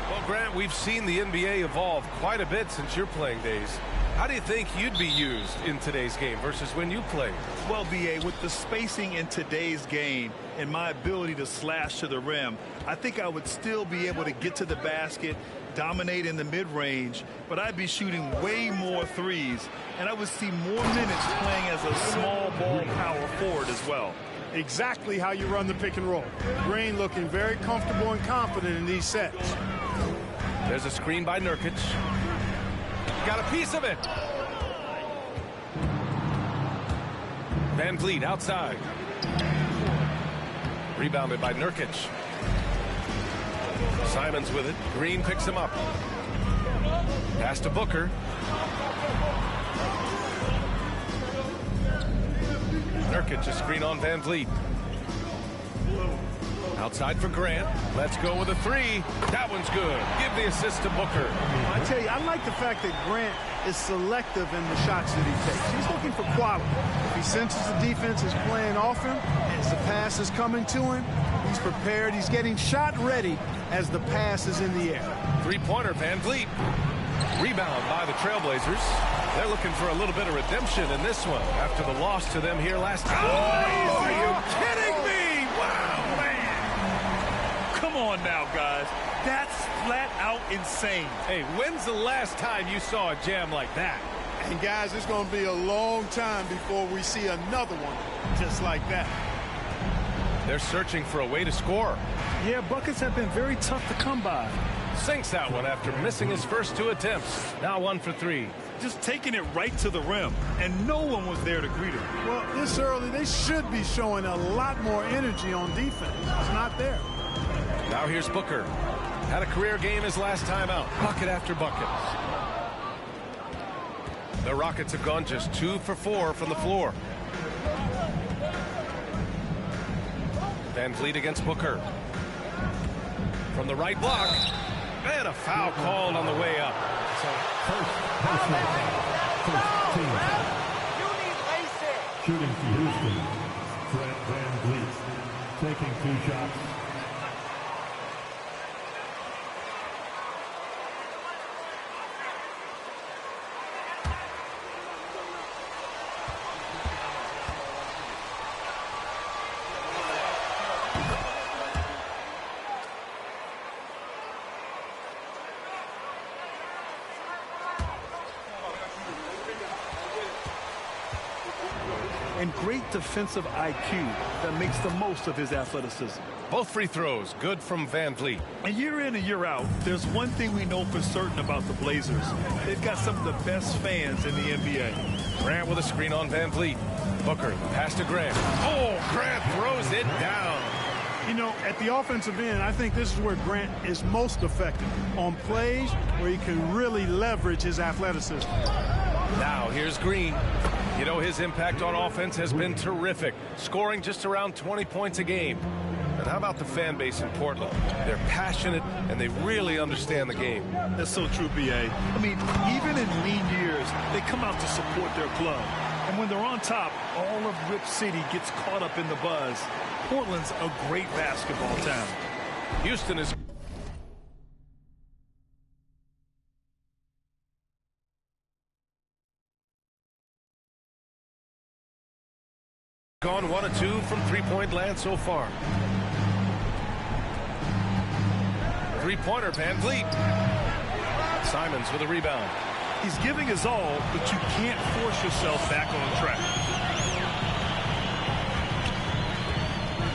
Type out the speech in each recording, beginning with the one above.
Well, Grant, we've seen the NBA evolve quite a bit since your playing days. How do you think you'd be used in today's game versus when you played? Well, B.A., with the spacing in today's game and my ability to slash to the rim, I think I would still be able to get to the basket, dominate in the mid-range, but I'd be shooting way more threes, and I would see more minutes playing as a small ball power forward as well. Exactly how you run the pick and roll. Green looking very comfortable and confident in these sets. There's a screen by Nurkic. Got a piece of it. Van Vliet outside. Rebounded by Nurkic. Simons with it. Green picks him up. Pass to Booker. Nurkic, a screen on Van Vliet. Outside for Grant. Let's go with a three. That one's good. Give the assist to Booker. I tell you, I like the fact that Grant is selective in the shots that he takes. He's looking for quality. If he senses the defense is playing off him, as the pass is coming to him, he's prepared. He's getting shot ready as the pass is in the air. Three-pointer, Van Vliet. Rebound by the Trailblazers. They're looking for a little bit of redemption in this one after the loss to them here last time. Oh, are you kidding me? Wow, man. Come on now, guys. That's flat out insane. Hey, when's the last time you saw a jam like that? And guys, it's going to be a long time before we see another one just like that. They're searching for a way to score. Yeah, buckets have been very tough to come by. Sinks that one after missing his first two attempts. Now 1 for 3. Just taking it right to the rim, and no one was there to greet him. Well, this early, they should be showing a lot more energy on defense. It's not there. Now here's Booker. Had a career game his last time out. Bucket after bucket. The Rockets have gone just 2 for 4 from the floor. Van Vliet against Booker. From the right block. And a foul called on the way up. So first team. Shooting for Houston. Fred Van Vliet taking 2 shots. And great defensive IQ that makes the most of his athleticism. Both free throws good from Van Vliet. And year in and year out, there's one thing we know for certain about the Blazers. They've got some of the best fans in the NBA. Grant with a screen on Van Vliet. Booker, pass to Grant. Oh, Grant throws it down. You know, at the offensive end, I think this is where Grant is most effective, on plays where he can really leverage his athleticism. Now here's Green. You know, his impact on offense has been terrific, scoring just around 20 points a game. And how about the fan base in Portland? They're passionate, and they really understand the game. That's so true, B.A. I mean, even in lean years, they come out to support their club. And when they're on top, all of Rip City gets caught up in the buzz. Portland's a great basketball town. Houston is gone 1 of 2 from three-point land so far. Three-pointer, Van Vliet. Simons with a rebound. He's giving his all, but you can't force yourself back on track.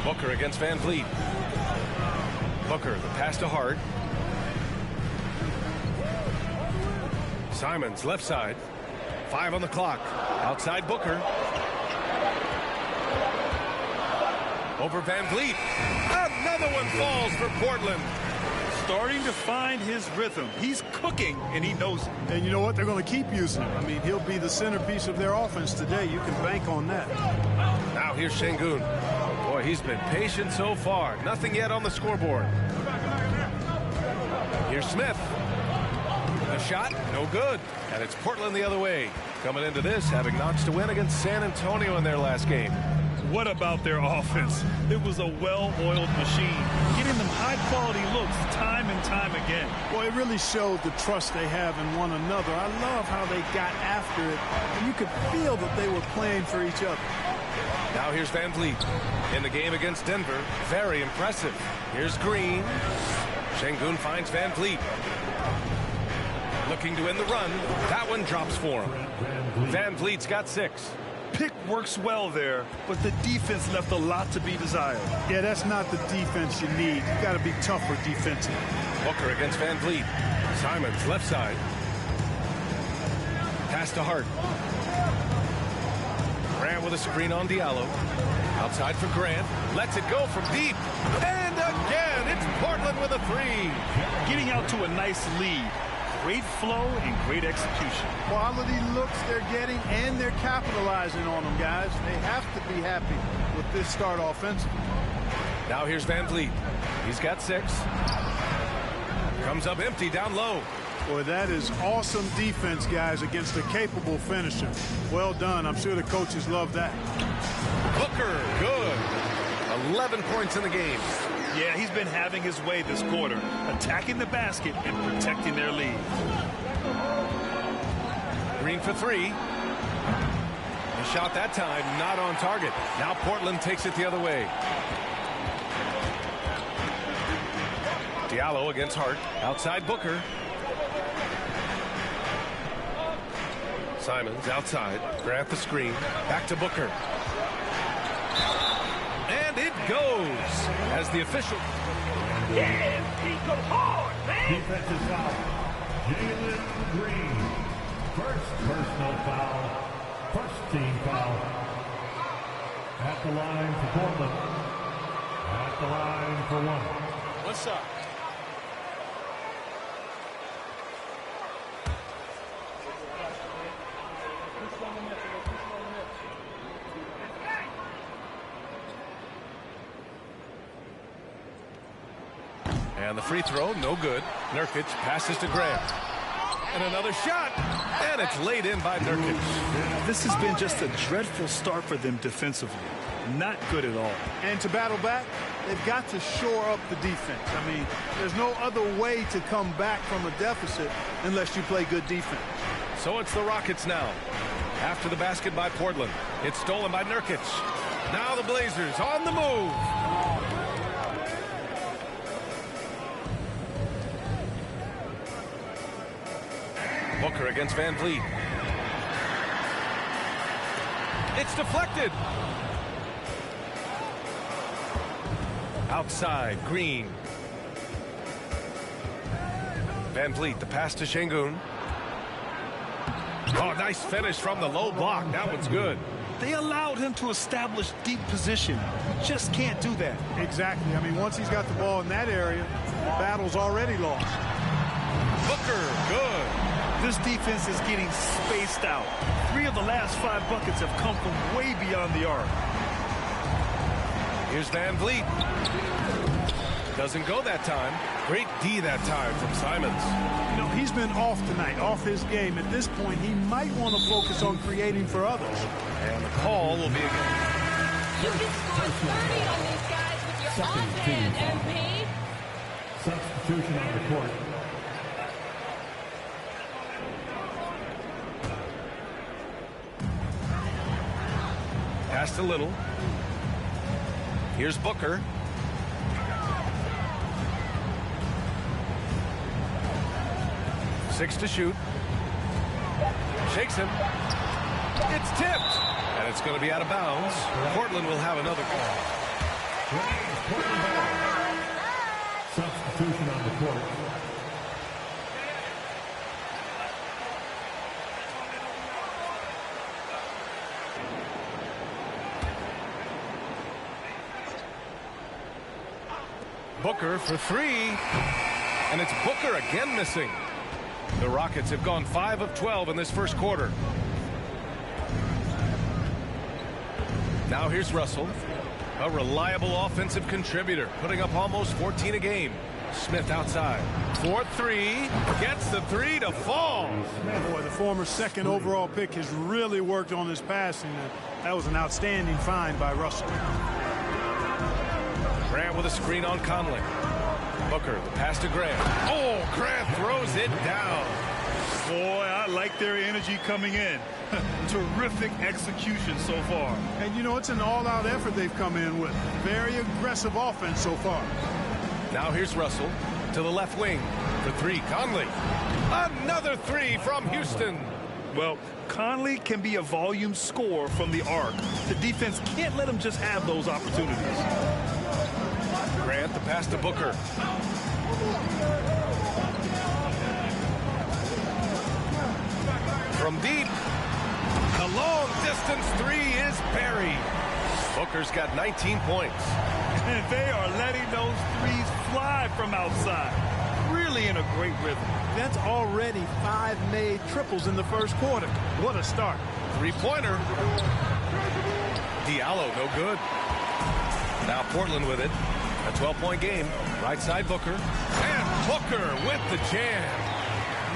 Booker against Van Vliet. Booker, the pass to Hart. Simons, left side. 5 on the clock. Outside Booker. Over Van Vliet. Another one falls for Portland. Starting to find his rhythm. He's cooking, and he knows it. And you know what? They're going to keep using him. I mean, he'll be the centerpiece of their offense today. You can bank on that. Now here's Şengün. Boy, he's been patient so far. Nothing yet on the scoreboard. Here's Smith. A shot, no good. And it's Portland the other way. Coming into this, having notched a win against San Antonio in their last game. What about their offense? It was a well-oiled machine, getting them high-quality looks time and time again. Well, it really showed the trust they have in one another. I love how they got after it, and you could feel that they were playing for each other. Now here's Van Vliet. In the game against Denver, very impressive. Here's Green. Şengün finds Van Vliet. Looking to end the run. That one drops for him. Van Vliet's got 6. Pick works well there, but the defense left a lot to be desired. Yeah, that's not the defense you need. You got to be tougher defensively. Booker against Van Vliet. Simons, left side. Pass to Hart. Grant with a screen on Diallo. Outside for Grant. Lets it go from deep. And again, it's Portland with a 3. Getting out to a nice lead. Great flow and great execution. Quality looks they're getting, and they're capitalizing on them, guys. They have to be happy with this start offensively. Now here's Van Vliet. He's got 6. Comes up empty down low. Boy, that is awesome defense, guys, against a capable finisher. Well done. I'm sure the coaches love that. Booker, good. 11 points in the game. Yeah, he's been having his way this quarter, attacking the basket and protecting their lead. Green for 3. A shot that time, not on target. Now Portland takes it the other way. Diallo against Hart. Outside Booker. Simons outside. Grant the screen. Back to Booker. And it goes as the official. Yeah, he go hard, man. Defensive foul. Jalen Green. First personal foul. First team foul. At the line for Portland. At the line for 1. What's up? And the free throw, no good. Nurkic passes to Grant. And another shot. And it's laid in by Nurkic. This has been just a dreadful start for them defensively. Not good at all. And to battle back, they've got to shore up the defense. I mean, there's no other way to come back from a deficit unless you play good defense. So it's the Rockets now. After the basket by Portland. It's stolen by Nurkic. Now the Blazers on the move. Booker against Van Vliet. It's deflected. Outside, Green. Van Vliet, the pass to Şengün. Oh, nice finish from the low block. That one's good. They allowed him to establish deep position. Just can't do that. Exactly. I mean, once he's got the ball in that area, the battle's already lost. Booker, good. This defense is getting spaced out. 3 of the last 5 buckets have come from way beyond the arc. Here's Van Vliet. Doesn't go that time. Great D that time from Simons. You know, he's been off tonight, off his game. At this point, he might want to focus on creating for others. And the call will be again. You can score 30 on these guys with your offhand, MP. Substitution on the court. Pass to Little. Here's Booker. Six to shoot. Shakes him. It's tipped. And it's going to be out of bounds. Portland will have another call. Substitution on the court. Booker for three. And it's Booker again missing. The Rockets have gone 5 of 12 in this first quarter. Now here's Russell, a reliable offensive contributor, putting up almost 14 a game. Smith outside for three, gets the three to fall. Boy, the former second overall pick has really worked on his passing. That was an outstanding find by Russell. Grant with a screen on Conley. Booker, the pass to Grant. Oh, Grant throws it down. Boy, I like their energy coming in. Terrific execution so far. And, you know, it's an all-out effort they've come in with. Very aggressive offense so far. Now here's Russell to the left wing for three. Conley. Another three from Houston. Well, Conley can be a volume scorer from the arc. The defense can't let him just have those opportunities. Grant, the pass to Booker. From deep. The long distance three is buried. Booker's got 19 points. And they are letting those threes fly from outside. Really in a great rhythm. That's already 5 made triples in the first quarter. What a start. Three-pointer. Diallo, no good. Now Portland with it. A 12-point game. Right side Booker. And Booker with the jam.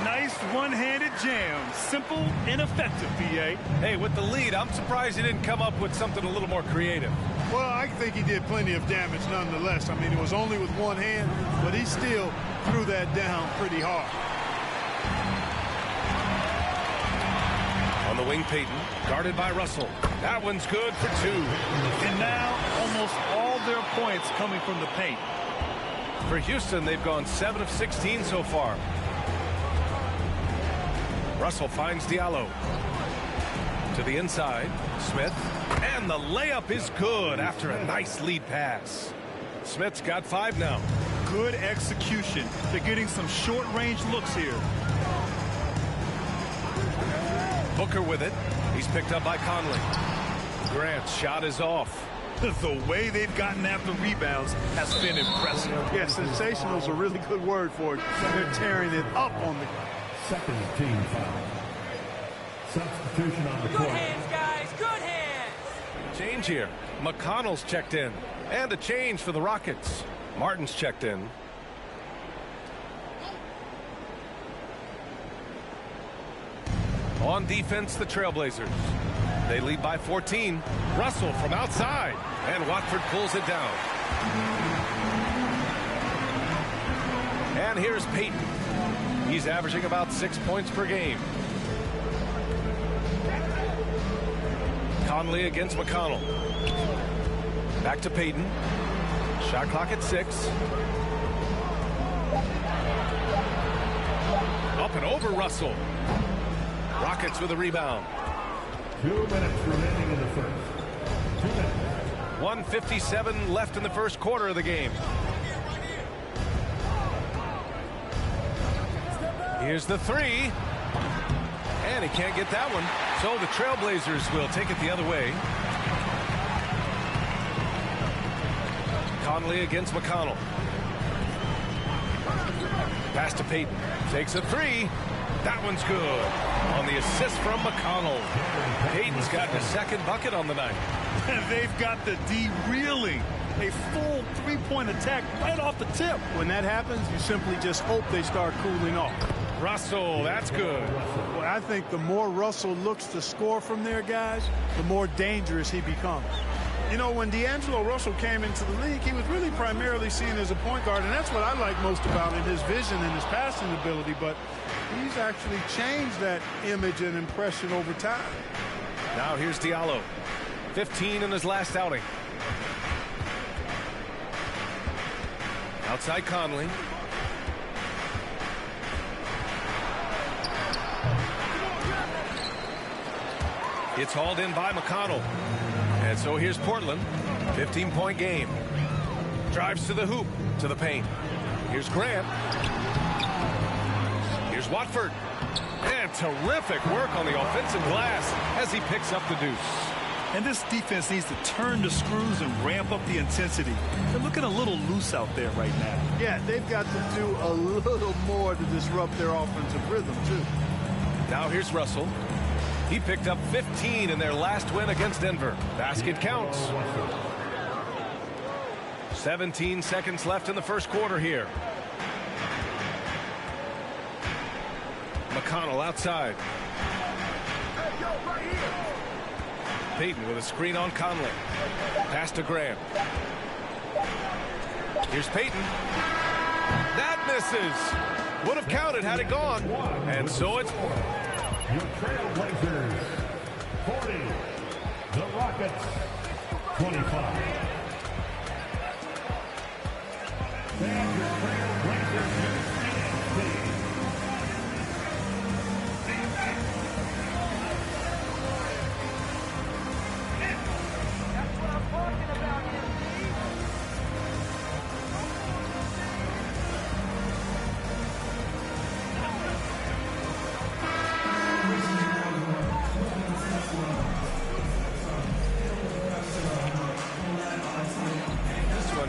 Nice one-handed jam. Simple and effective, B.A. Hey, with the lead, I'm surprised he didn't come up with something a little more creative. Well, I think he did plenty of damage nonetheless. I mean, it was only with one hand, but he still threw that down pretty hard. On the wing, Payton, guarded by Russell. That one's good for two. And now almost all their points coming from the paint. For Houston, they've gone 7 of 16 so far. Russell finds Diallo. To the inside, Smith. And the layup is good after a nice lead pass. Smith's got 5 now. Good execution. They're getting some short-range looks here. Booker with it. He's picked up by Conley. Grant's shot is off. The way they've gotten after rebounds has been impressive. Yeah, sensational is a really good word for it. They're tearing it up on the... Second team foul. Substitution on the Good court. hands, guys. Good hands. Change here. McConnell's checked in. And a change for the Rockets. Martin's checked in. On defense, the Trailblazers. They lead by 14. Russell from outside. And Watford pulls it down. And here's Payton. He's averaging about 6 points per game. Conley against McConnell. Back to Payton. Shot clock at 6. Up and over Russell. Rockets with a rebound. 2 minutes remaining in the first. 2 minutes. 1:57 left in the first quarter of the game. Here's the three. And he can't get that one. So the Trailblazers will take it the other way. Conley against McConnell. Pass to Payton. Takes a three. That one's good. On the assist from McConnell. Payton's got the second bucket on the night. And they've got the D reeling. A full three-point attack right off the tip. When that happens, you simply just hope they start cooling off. Russell, that's good. Well, I think the more Russell looks to score from there, guys, the more dangerous he becomes. You know, when D'Angelo Russell came into the league, he was really primarily seen as a point guard, and that's what I like most about him, his vision and his passing ability, but he's actually changed that image and impression over time. Now here's Diallo. 15 in his last outing. Outside Conley. It's hauled in by McConnell. And so here's Portland. 15-point game. Drives to the hoop, to the paint. Here's Grant. Here's Watford. And terrific work on the offensive glass as he picks up the deuce. And this defense needs to turn the screws and ramp up the intensity. They're looking a little loose out there right now. Yeah, they've got to do a little more to disrupt their offensive rhythm, too. Now here's Russell. He picked up 15 in their last win against Denver. Basket counts. 17 seconds left in the first quarter here. McConnell outside. Payton with a screen on Conley. Pass to Graham. Here's Payton. That misses. Would have counted had it gone. And so it's... Your Trailblazers 40. The Rockets 25. And your Trailblazers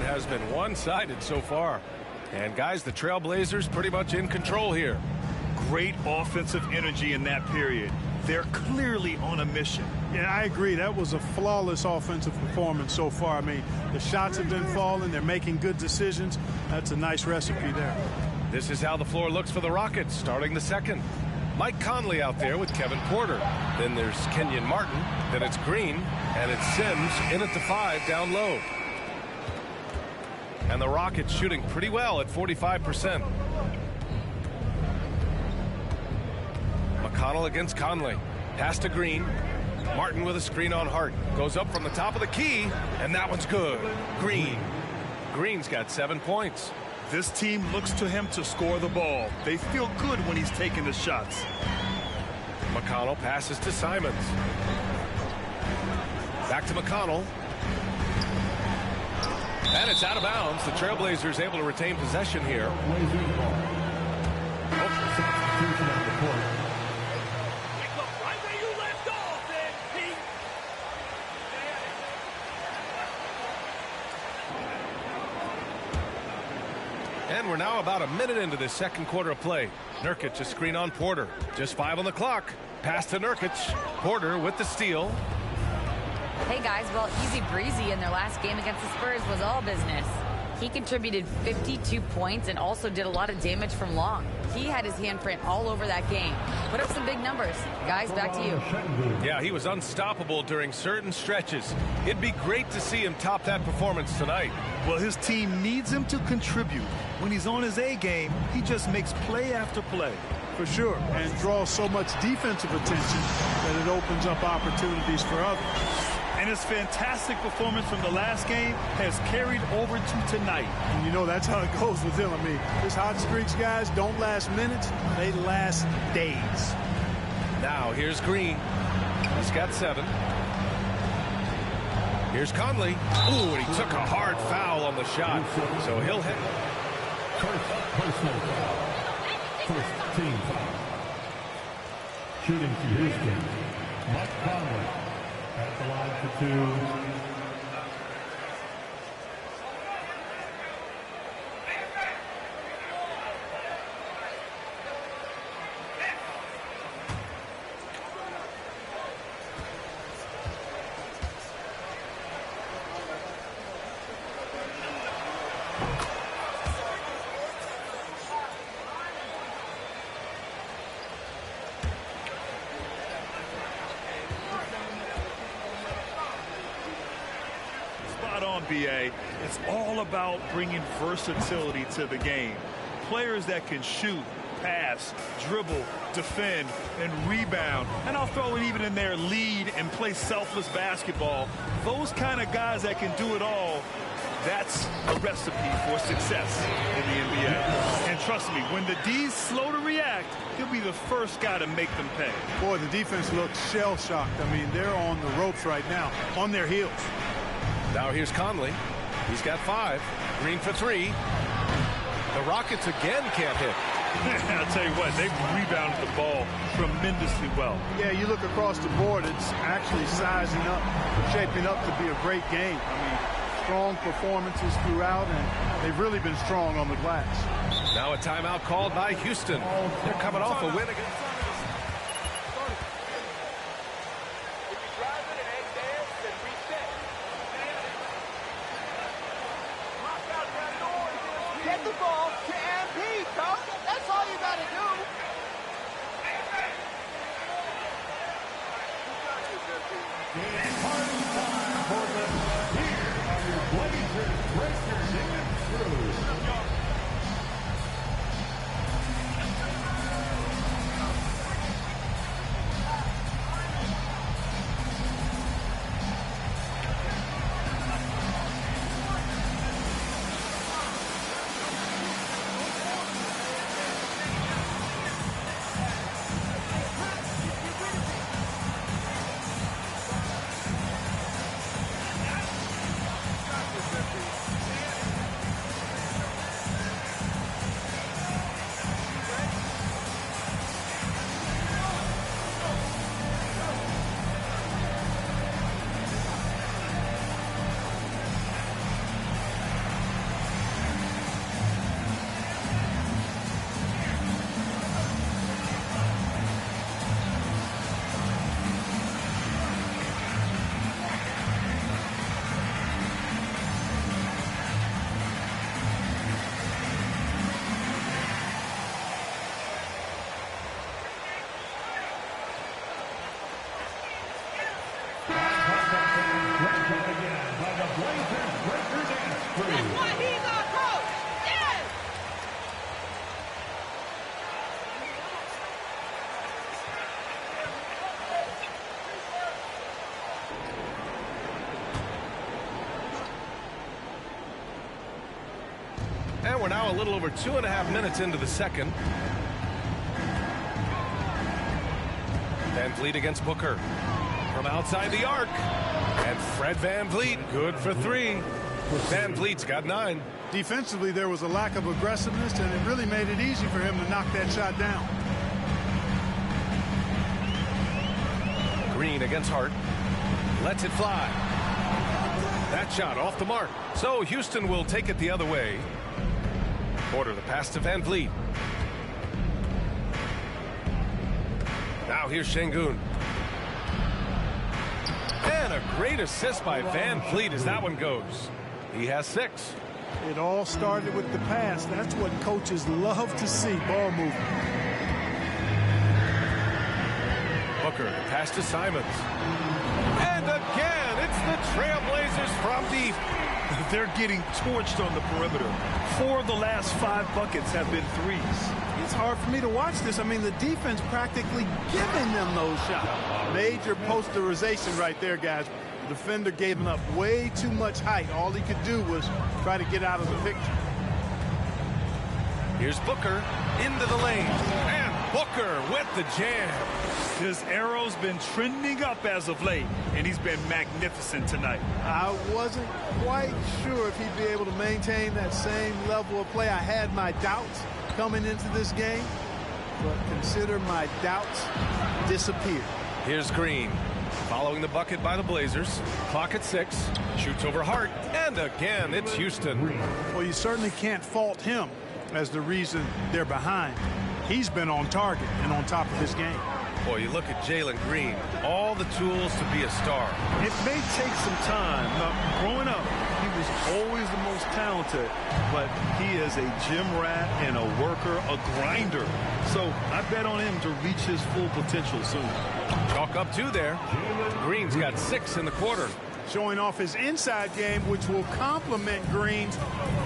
has been one-sided so far. And guys, the Trailblazers pretty much in control here. Great offensive energy in that period. They're clearly on a mission. Yeah, I agree. That was a flawless offensive performance so far. I mean, the shots have been falling. They're making good decisions. That's a nice recipe there. This is how the floor looks for the Rockets starting the second. Mike Conley out there with Kevin Porter. Then there's Kenyon Martin. Then it's Green. And it's Sims in at the 5 down low. And the Rockets shooting pretty well at 45%. McConnell against Conley. Pass to Green. Martin with a screen on Hart. Goes up from the top of the key, and that one's good. Green. Green's got 7 points. This team looks to him to score the ball. They feel good when he's taking the shots. McConnell passes to Simons. Back to McConnell. And it's out of bounds. The Trailblazers able to retain possession here. And we're now about a minute into this second quarter of play. Nurkic a screen on Porter. Just 5 on the clock. Pass to Nurkic. Porter with the steal. Hey guys, well, easy breezy in their last game against the Spurs was all business. He contributed 52 points and also did a lot of damage from long. He had his handprint all over that game. Put up some big numbers. Guys, back to you. Yeah, he was unstoppable during certain stretches. It'd be great to see him top that performance tonight. Well, his team needs him to contribute. When he's on his A game, he just makes play after play. For sure, and draws so much defensive attention that it opens up opportunities for others. And his fantastic performance from the last game has carried over to tonight. And you know, that's how it goes with him. I mean, his hot streaks, guys, don't last minutes. They last days. Now, here's Green. He's got 7. Here's Conley. Ooh, and he took a hard foul on the shot. So he'll hit. First personal foul. First team foul. Shooting for Houston, Mike Conley at the line for 2. BA, it's all about bringing versatility to the game. Players that can shoot, pass, dribble, defend, and rebound. And I'll throw it even in there, lead and play selfless basketball. Those kind of guys that can do it all, that's a recipe for success in the NBA. And trust me, when the D's slow to react, he'll be the first guy to make them pay. Boy, the defense looks shell-shocked. I mean, they're on the ropes right now, on their heels. Now here's Conley. He's got 5. Green for 3. The Rockets again can't hit. I'll tell you what, they've rebounded the ball tremendously well. Yeah, you look across the board, it's actually sizing up, shaping up to be a great game. I mean, strong performances throughout, and they've really been strong on the glass. Now a timeout called by Houston. They're coming off a win against... Get the ball to MP, coach. That's all you got to do. It's party time, Portland. Here are your Blazers breakers and through. And we're now a little over 2.5 minutes into the second. Van Vliet against Booker. From outside the arc. And Fred Van Vliet, good for 3. Van Vliet's got 9. Defensively, there was a lack of aggressiveness, and it really made it easy for him to knock that shot down. Green against Hart. Lets it fly. That shot off the mark. So Houston will take it the other way. Porter the pass to Van Vliet. Now here's Şengün. And a great assist by Van Vliet as that one goes. He has 6. It all started with the pass. That's what coaches love to see, ball movement. Booker, pass to Simons. And again, it's the Trailblazers from deep. They're getting torched on the perimeter. 4 of the last 5 buckets have been threes. It's hard for me to watch this. I mean, the defense practically giving them those shots. Major posterization right there, guys. The defender gave him up way too much height. All he could do was try to get out of the picture. Here's Booker into the lane. And Booker with the jam. His arrow's been trending up as of late, and he's been magnificent tonight. I wasn't quite sure if he'd be able to maintain that same level of play. I had my doubts coming into this game, but consider my doubts disappeared. Here's Green. Following the bucket by the Blazers. Clock at 6. Shoots over Hart. And again, it's Houston. Well, you certainly can't fault him as the reason they're behind. He's been on target and on top of his game. Boy, you look at Jalen Green. All the tools to be a star. It may take some time. Now, growing up, he was always the most talented, but he is a gym rat and a worker, a grinder. So I bet on him to reach his full potential soon. Chalk up 2 there. Green's got 6 in the quarter. Showing off his inside game, which will complement Green's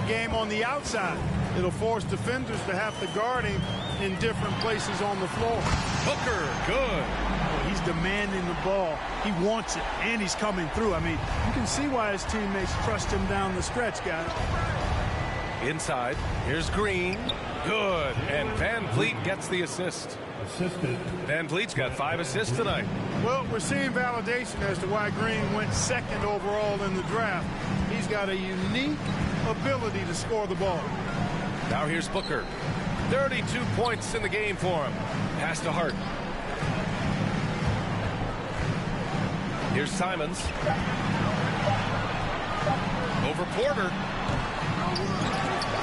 game on the outside. It'll force defenders to have to guard him in different places on the floor. Booker, good. He's demanding the ball. He wants it, and he's coming through. I mean, you can see why his teammates trust him down the stretch, guys. Inside, here's Green. Good, and Van Vliet gets the assist. Van Vliet's got 5 assists tonight. Well, we're seeing validation as to why Green went 2nd overall in the draft. He's got a unique ability to score the ball. Now here's Booker. 32 points in the game for him. Pass to Hart. Here's Simons. Over Porter.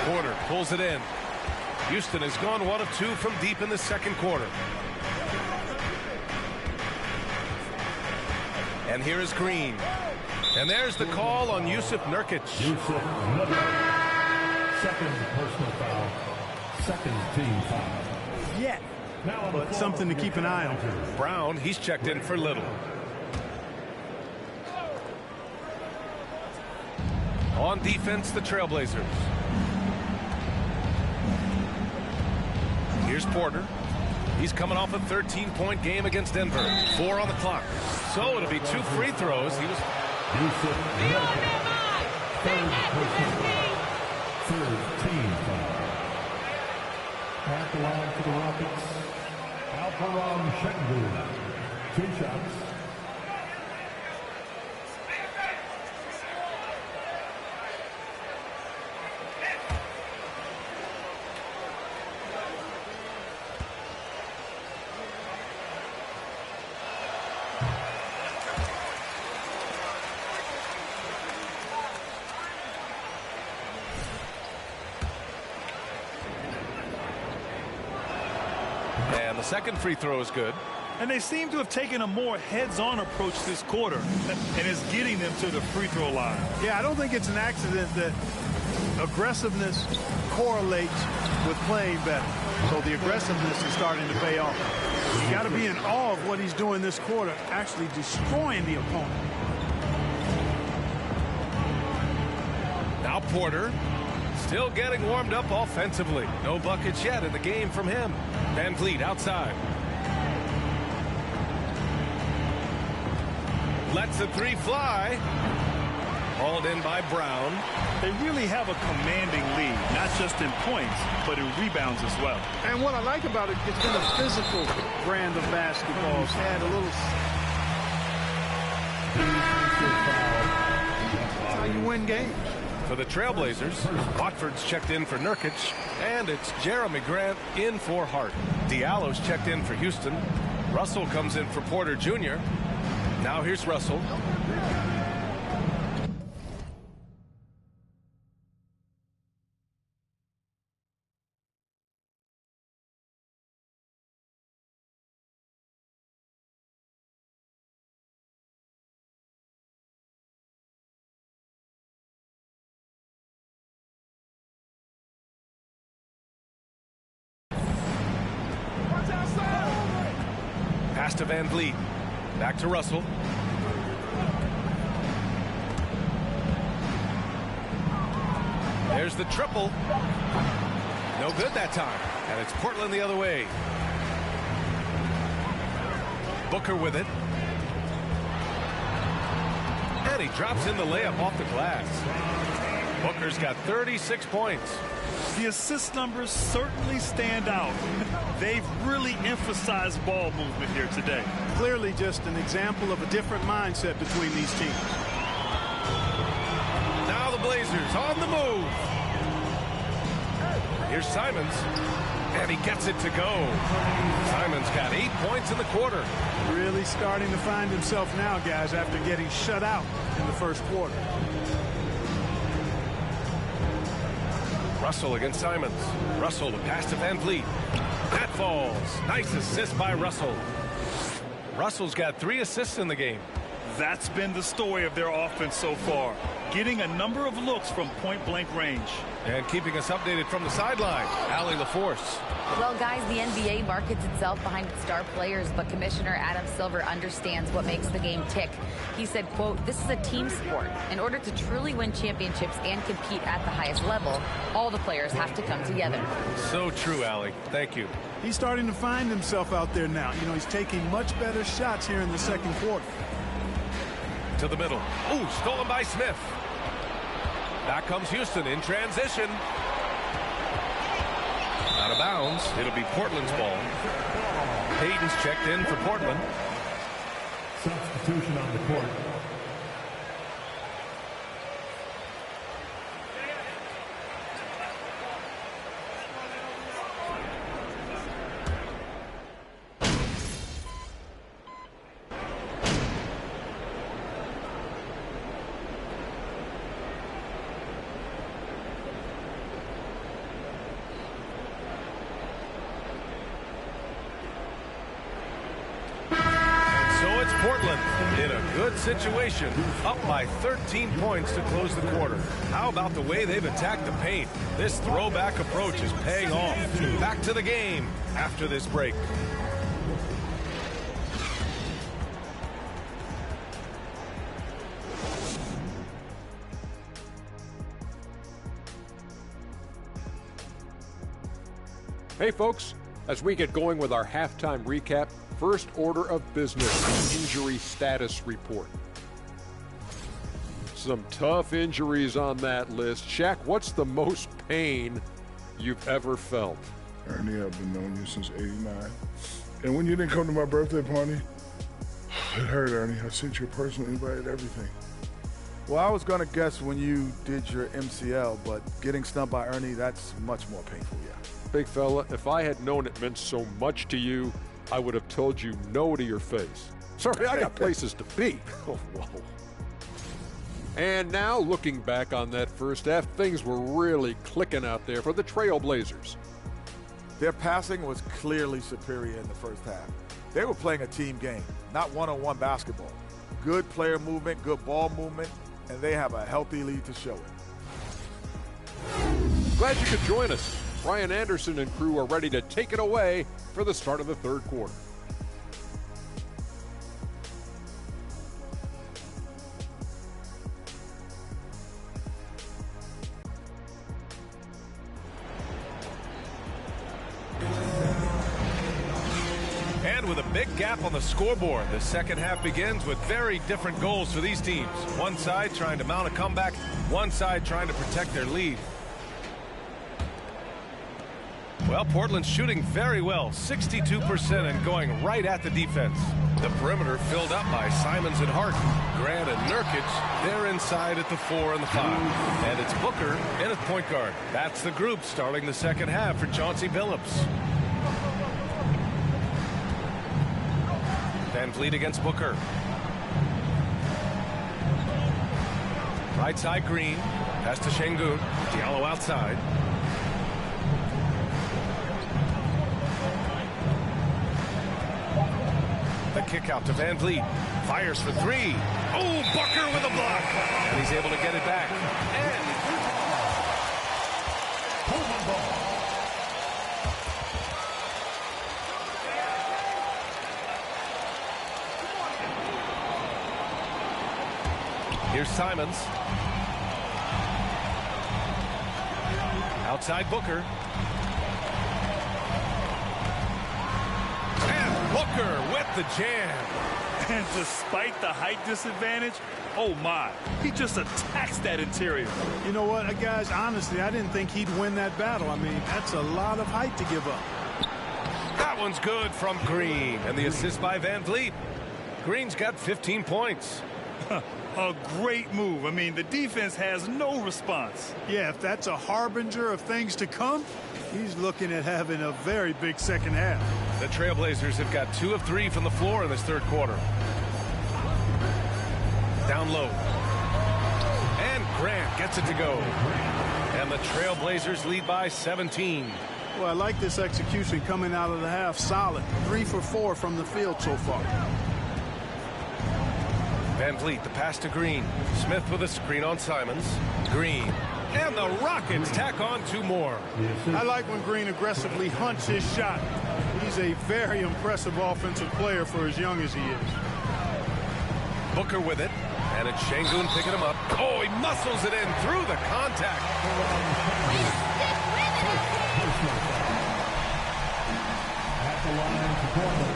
Porter pulls it in. Houston has gone 1 of 2 from deep in the second quarter. And here is Green. And there's the call on Jusuf Nurkic. Jusuf Nurkic. Second personal foul. Second team foul. Yeah, but something to keep an eye on. Brown, he's checked in for Little. On defense, the Trailblazers. Here's Porter. He's coming off a 13-point game against Denver. 4 on the clock. So it'll be 2 free throws. He was... Jusuf Nurkic. Third personal foul. Third team foul. At the line for the Rockets, Alperon Şengün. 2 shots. And the second free throw is good. And they seem to have taken a more heads-on approach this quarter, and it's getting them to the free throw line. Yeah, I don't think it's an accident that aggressiveness correlates with playing better. So the aggressiveness is starting to pay off. You got to be in awe of what he's doing this quarter, actually destroying the opponent. Now Porter still getting warmed up offensively. No buckets yet in the game from him. Van Vliet outside. Lets the 3 fly. Hauled in by Brown. They really have a commanding lead, not just in points, but in rebounds as well. And what I like about it, it's been a physical brand of basketball. It's had a little... That's how you win games. For the Trailblazers, Watford's checked in for Nurkic, and it's Jeremy Grant in for Hart. Diallo's checked in for Houston. Russell comes in for Porter Jr. Now here's Russell. Pass to Van Vliet. Back to Russell. There's the triple. No good that time. And it's Portland the other way. Booker with it. And he drops in the layup off the glass. Booker's got 36 points. The assist numbers certainly stand out. They've really emphasized ball movement here today. Clearly just an example of a different mindset between these teams. Now the Blazers on the move. Here's Simons. And he gets it to go. Simons got 8 points in the quarter. Really starting to find himself now, guys, after getting shut out in the first quarter. Russell against Simons. Russell to pass to Van Vliet. That falls. Nice assist by Russell. Russell's got 3 assists in the game. That's been the story of their offense so far. Getting a number of looks from point-blank range. And keeping us updated from the sideline, Allie LaForce. Well, guys, the NBA markets itself behind its star players, but Commissioner Adam Silver understands what makes the game tick. He said, quote, "This is a team sport. In order to truly win championships and compete at the highest level, all the players have to come together." So true, Allie. Thank you. He's starting to find himself out there now. You know, he's taking much better shots here in the second quarter. To the middle. Ooh, stolen by Smith. Back comes Houston in transition. Out of bounds. It'll be Portland's ball. Payton's checked in for Portland. Substitution on the court. Good situation, up by 13 points to close the quarter. How about the way they've attacked the paint? This throwback approach is paying off. Back to the game after this break. Hey folks, as we get going with our halftime recap, first order of business, injury status report. Some tough injuries on that list. Shaq, what's the most pain you've ever felt? Ernie, I've been knowing you since '89. And when you didn't come to my birthday party, it hurt, Ernie. I sent you a personal invite, everything. Well, I was going to guess when you did your MCL, but getting stumped by Ernie, that's much more painful, yeah. Big fella, if I had known it meant so much to you, I would have told you no to your face. Sorry, I got places to be. Oh, whoa. And now, looking back on that first half, things were really clicking out there for the Trailblazers. Their passing was clearly superior in the first half. They were playing a team game, not one-on-one basketball. Good player movement, good ball movement, and they have a healthy lead to show it. Glad you could join us. Brian Anderson and crew are ready to take it away for the start of the third quarter. And with a big gap on the scoreboard, the second half begins with very different goals for these teams. One side trying to mount a comeback, one side trying to protect their lead. Well, Portland's shooting very well, 62%, and going right at the defense. The perimeter filled up by Simons and Hart. Grant and Nurkic, they're inside at the 4 and the 5. And it's Booker in at point guard. That's the group starting the second half for Chauncey Billups. Van Vliet against Booker. Right side Green. Pass to Şengün. Diallo outside. The kick out to Van Vliet. Fires for 3. Oh, Booker with a block. And he's able to get it back. And here's Simons. Outside Booker. And Booker with the jam. And despite the height disadvantage, oh my, he just attacks that interior. You know what, guys, honestly, I didn't think he'd win that battle. I mean, that's a lot of height to give up. That one's good from Green. And the assist by Van Vliet. Green's got 15 points. A great move. I mean, the defense has no response. Yeah, if that's a harbinger of things to come, he's looking at having a very big second half. The Trailblazers have got 2 of 3 from the floor in this third quarter. Down low. And Grant gets it to go. And the Trailblazers lead by 17. Well, I like this execution coming out of the half. Solid. 3 for 4 from the field so far. Van Vliet, the pass to Green. Smith with a screen on Simons. Green. And the Rockets tack on 2 more. I like when Green aggressively hunts his shot. He's a very impressive offensive player for as young as he is. Booker with it. And it's Şengün picking him up. Oh, he muscles it in through the contact. At the line to Portland.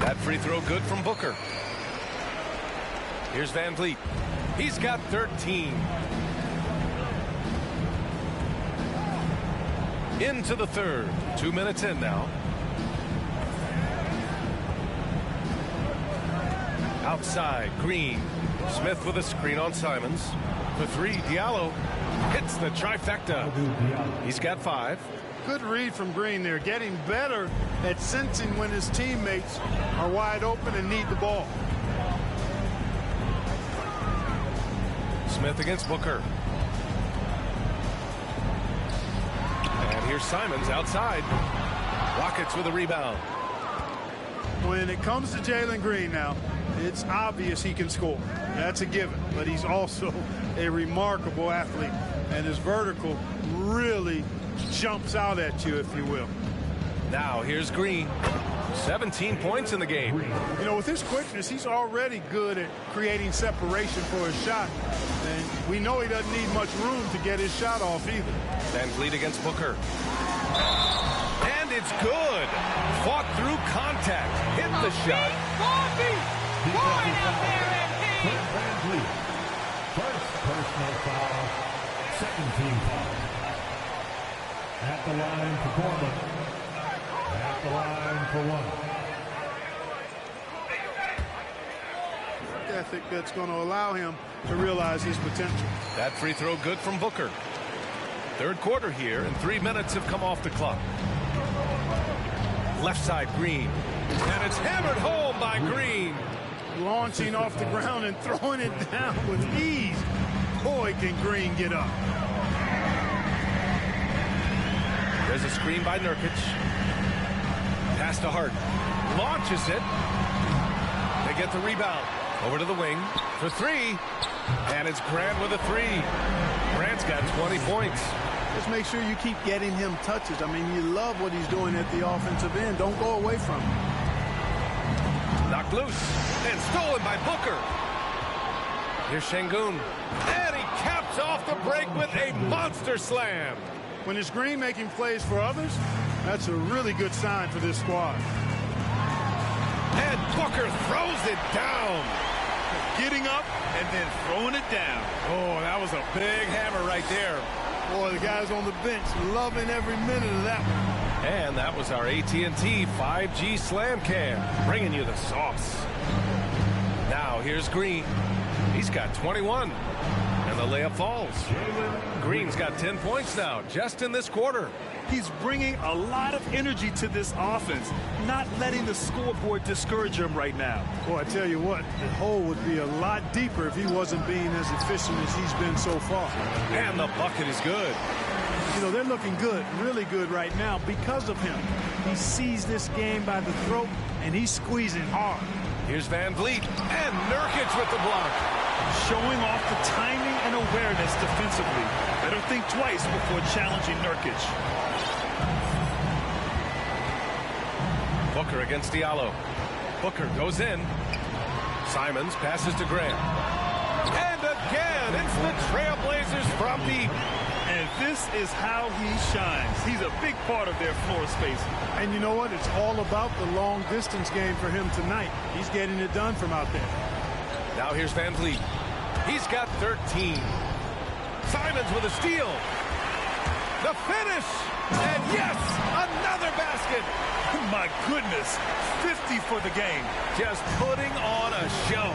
That free throw good from Booker. Here's Van Vliet. He's got 13. Into the third. 2 minutes in now. Outside, Green. Smith with a screen on Simons. For 3, Diallo hits the trifecta. He's got 5. Good read from Green there, getting better at sensing when his teammates are wide open and need the ball. Smith against Booker. And here's Simons outside. Rockets with a rebound. When it comes to Jalen Green now, it's obvious he can score. That's a given. But he's also a remarkable athlete. And his vertical really jumps out at you, if you will. Now here's Green. 17 points in the game. You know, with his quickness, he's already good at creating separation for his shot. And we know he doesn't need much room to get his shot off either. Van Vliet against Booker. And it's good. Fought through contact. Hit the shot. Van Vliet. First personal foul. Second team foul. At the line for Portland. At the line for one. Ethic that's going to allow him to realize his potential. That free throw good from Booker. Third quarter here, and 3 minutes have come off the clock. Left side, Green. And it's hammered home by Green. Launching off the ground and throwing it down with ease. Boy, can Green get up. There's a screen by Nurkic. Pass to Hart. Launches it. They get the rebound. Over to the wing for three. And it's Grant with a three. Grant's got 20 points. Just make sure you keep getting him touches. I mean, you love what he's doing at the offensive end. Don't go away from him. Knocked loose and stolen by Booker. Here's Şengün. And he caps off the break with a monster slam. When it's Green making plays for others, that's a really good sign for this squad. And Booker throws it down. Getting up and then throwing it down. Oh, that was a big hammer right there. Boy, the guys on the bench loving every minute of that one. And that was our AT&T 5G Slam Cam, bringing you the sauce. Now here's Green. He's got 21. And the layup falls. Green's got 10 points now, just in this quarter. He's bringing a lot of energy to this offense, not letting the scoreboard discourage him right now. Boy, I tell you what, the hole would be a lot deeper if he wasn't being as efficient as he's been so far. And the bucket is good. You know, they're looking good, really good right now because of him. He sees this game by the throat, and he's squeezing hard. Here's Van Vliet, and Nurkic with the block. Showing off the timing and awareness defensively. Better think twice before challenging Nurkic. Booker against Diallo. Booker goes in. Simons passes to Grant. And again, it's the Trailblazers from deep. And this is how he shines. He's a big part of their floor space. And you know what? It's all about the long distance game for him tonight. He's getting it done from out there. Now here's Van Vliet. He's got 13. Simons with a steal. The finish. And yes, another basket. My goodness, 50 for the game. Just putting on a show.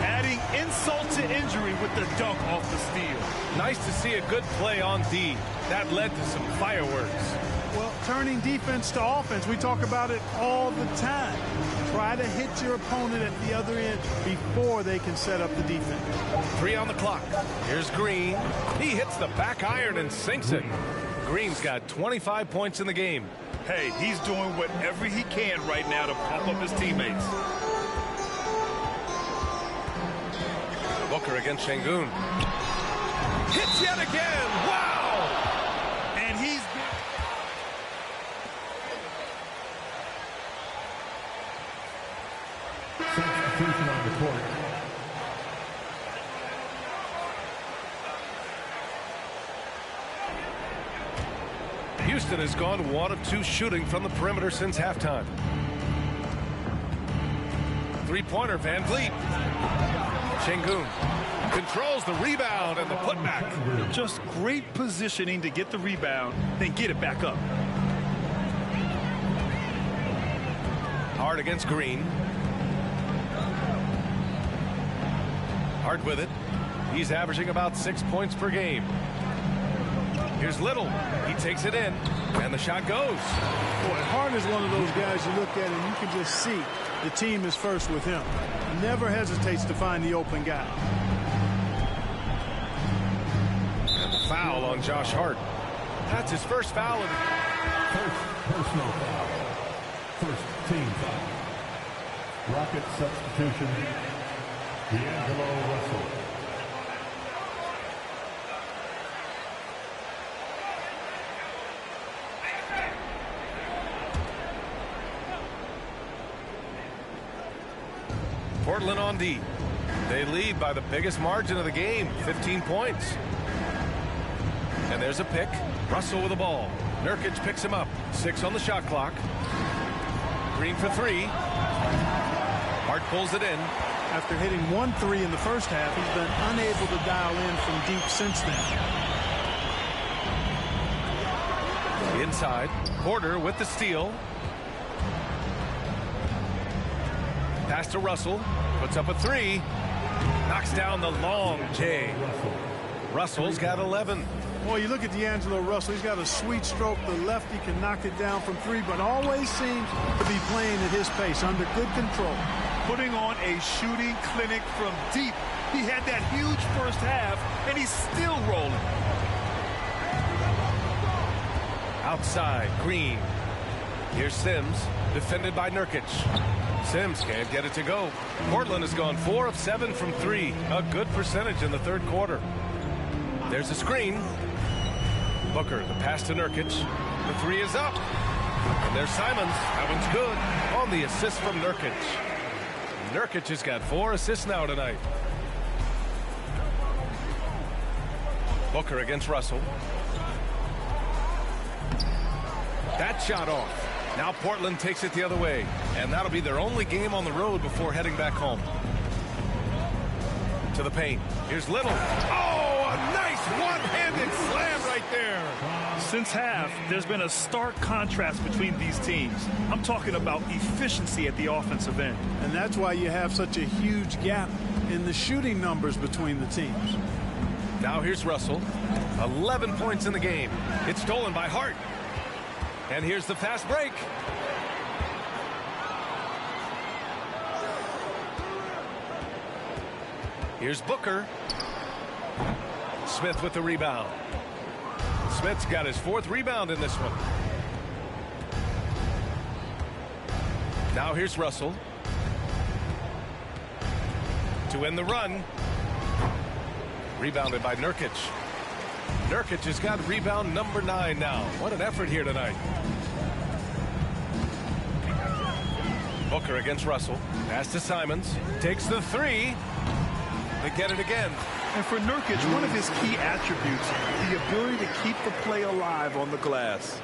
Adding insult to injury with the dunk off the steal. Nice to see a good play on D. That led to some fireworks. Well, turning defense to offense, we talk about it all the time. Try to hit your opponent at the other end before they can set up the defense. 3 on the clock. Here's Green. He hits the back iron and sinks it. Green's got 25 points in the game. Hey, he's doing whatever he can right now to pump up his teammates. Booker against Şengün. Hits yet again. Wow! And he's Substitution on the court. Houston has gone 1 of 2 shooting from the perimeter since halftime. Three-pointer, Van Vliet. Şengün controls the rebound and the putback. just great positioning to get the rebound, then get it back up. Hart against Green. Hart with it. He's averaging about 6 points per game. Here's Little. He takes it in, and the shot goes. Boy, Hart is one of those guys you look at and you can just see the team is first with him. Never hesitates to find the open guy. And the foul on Josh Hart. That's his first foul. First personal foul. First team foul. Rocket substitution. D'Angelo Russell. Portland on D. They lead by the biggest margin of the game, 15 points. And there's a pick. Russell with the ball. Nurkic picks him up. 6 on the shot clock. Green for 3. Hart pulls it in. After hitting 1 3 in the first half, he's been unable to dial in from deep since then. Inside. Porter with the steal. Pass to Russell. Puts up a 3. Knocks down the long J. Russell's got 11. Boy, you look at D'Angelo Russell. He's got a sweet stroke. The lefty can knock it down from 3, but always seems to be playing at his pace, under good control. Putting on a shooting clinic from deep. He had that huge first half, and he's still rolling. Outside, Green. Here's Sims, defended by Nurkic. Sims can't get it to go. Portland has gone 4 of 7 from 3. A good percentage in the third quarter. There's a screen. Booker, the pass to Nurkic. The 3 is up. And there's Simons. That one's good on the assist from Nurkic. Nurkic has got 4 assists now tonight. Booker against Russell. That shot off. Now Portland takes it the other way. And that'll be their only game on the road before heading back home. To the paint. Here's Little. Oh, a nice one-handed slam right there. Since half, there's been a stark contrast between these teams. I'm talking about efficiency at the offensive end. And that's why you have such a huge gap in the shooting numbers between the teams. Now here's Russell. 11 points in the game. It's stolen by Hart. And here's the fast break. Here's Booker. Smith with the rebound. Smith's got his 4th rebound in this one. Now here's Russell. To end the run. Rebounded by Nurkic. Nurkic has got rebound number 9 now. What an effort here tonight. Booker against Russell. Pass to Simons. Takes the 3. They get it again. And for Nurkic, one of his key attributes, the ability to keep the play alive on the glass.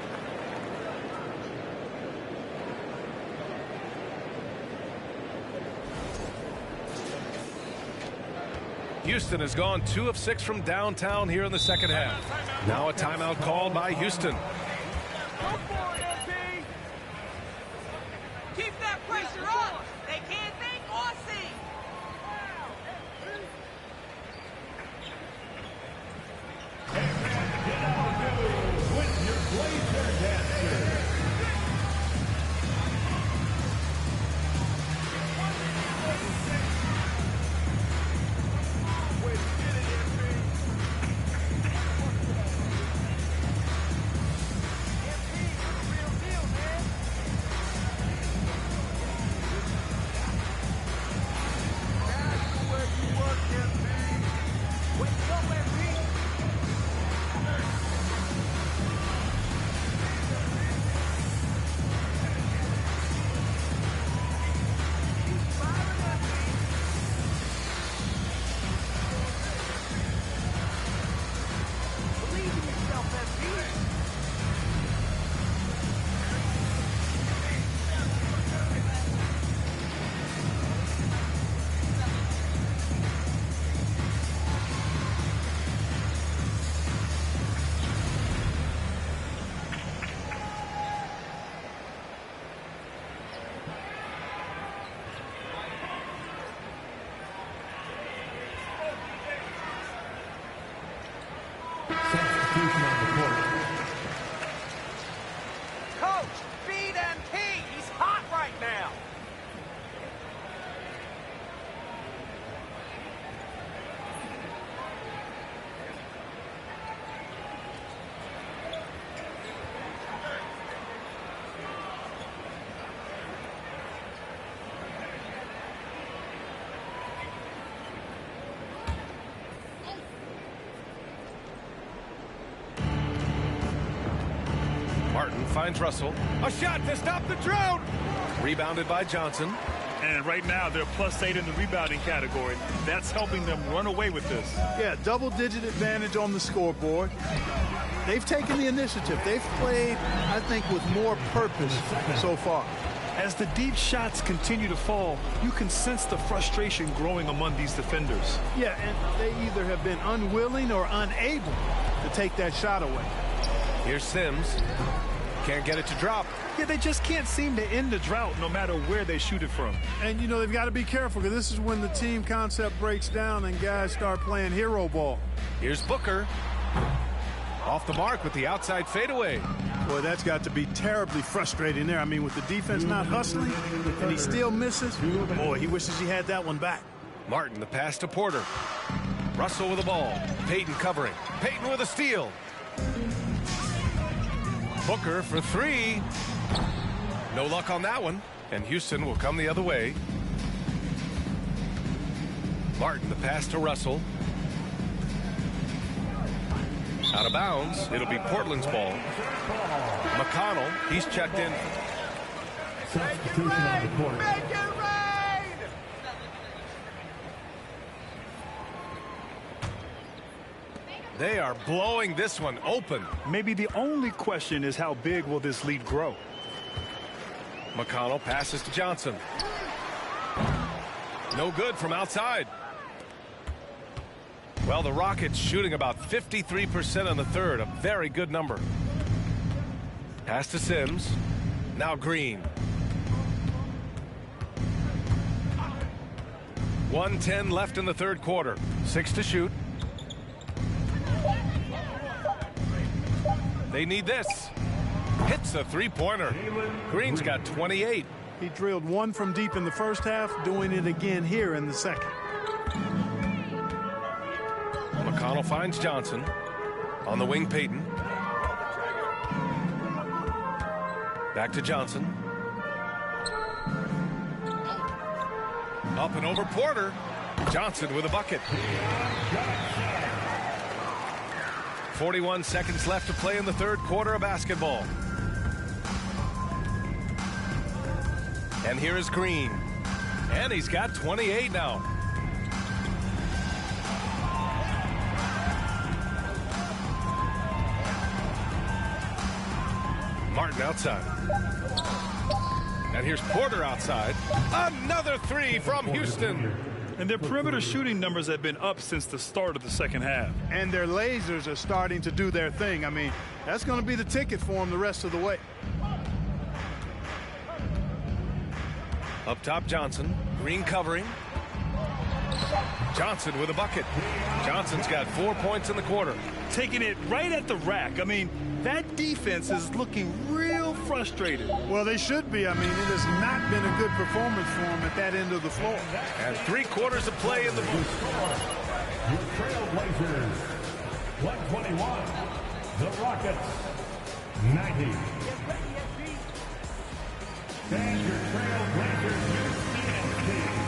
Houston has gone 2 of 6 from downtown here in the second half. Now a timeout called by Houston. Go for it, MP. Keep that pressure up. They can't think or see. With your Blazer dancer. finds Russell. A shot to stop the drought. Rebounded by Johnson. And right now, they're +8 in the rebounding category. That's helping them run away with this. Yeah, double-digit advantage on the scoreboard. They've taken the initiative. They've played, I think, with more purpose so far. As the deep shots continue to fall, you can sense the frustration growing among these defenders. Yeah, and they either have been unwilling or unable to take that shot away. Here's Sims. Can't get it to drop. Yeah, they just can't seem to end the drought no matter where they shoot it from. And, you know, they've got to be careful because this is when the team concept breaks down and guys start playing hero ball. Here's Booker. Off the mark with the outside fadeaway. Boy, that's got to be terribly frustrating there. I mean, with the defense not hustling and he still misses, boy, he wishes he had that one back. Martin, the pass to Porter. Russell with the ball. Payton covering. Payton with a steal. Booker for three. No luck on that one. And Houston will come the other way. Martin, the pass to Russell. Out of bounds. It'll be Portland's ball. McConnell, he's checked in. Substitution on the court. Make it rain! They are blowing this one open. Maybe the only question is how big will this lead grow? McConnell passes to Johnson. No good from outside. Well, the Rockets shooting about 53% in the third, a very good number. Pass to Sims. Now Green. 1:10 left in the third quarter. 6 to shoot. They need this. Hits a three-pointer. Green's got 28. He drilled one from deep in the first half, doing it again here in the second. McConnell finds Johnson. On the wing, Payton. Back to Johnson. Up and over Porter. Johnson with a bucket. 41 seconds left to play in the third quarter of basketball. And here is Green. And he's got 28 now. Martin outside. And here's Porter outside. Another three from Houston. And their perimeter shooting numbers have been up since the start of the second half. And their lasers are starting to do their thing. I mean, that's going to be the ticket for them the rest of the way. Up top, Johnson. Green covering. Johnson with a bucket. Johnson's got 4 points in the quarter. Taking it right at the rack. I mean, that defense is looking real frustrated. Well, they should be. I mean, it has not been a good performance for them at that end of the floor. And 3 quarters of play in the booth. Your Trailblazers, 121. The Rockets, 90. And your Trailblazers, UCSD.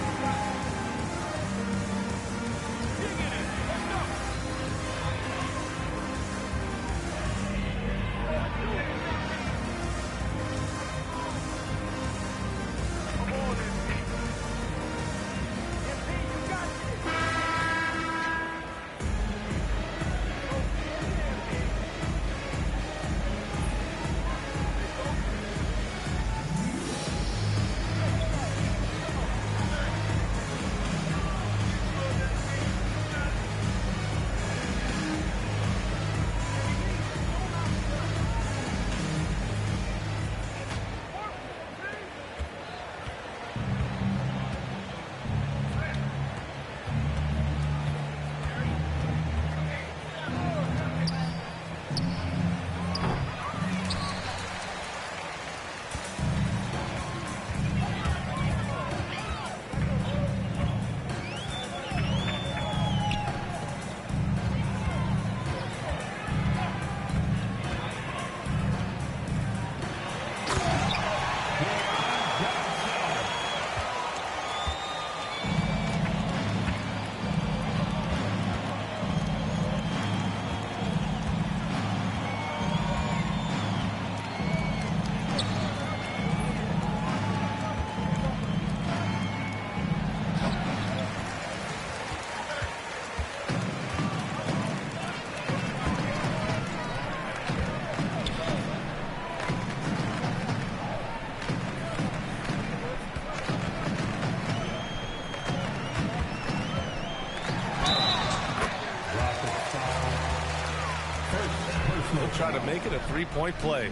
He'll try to make it a three-point play.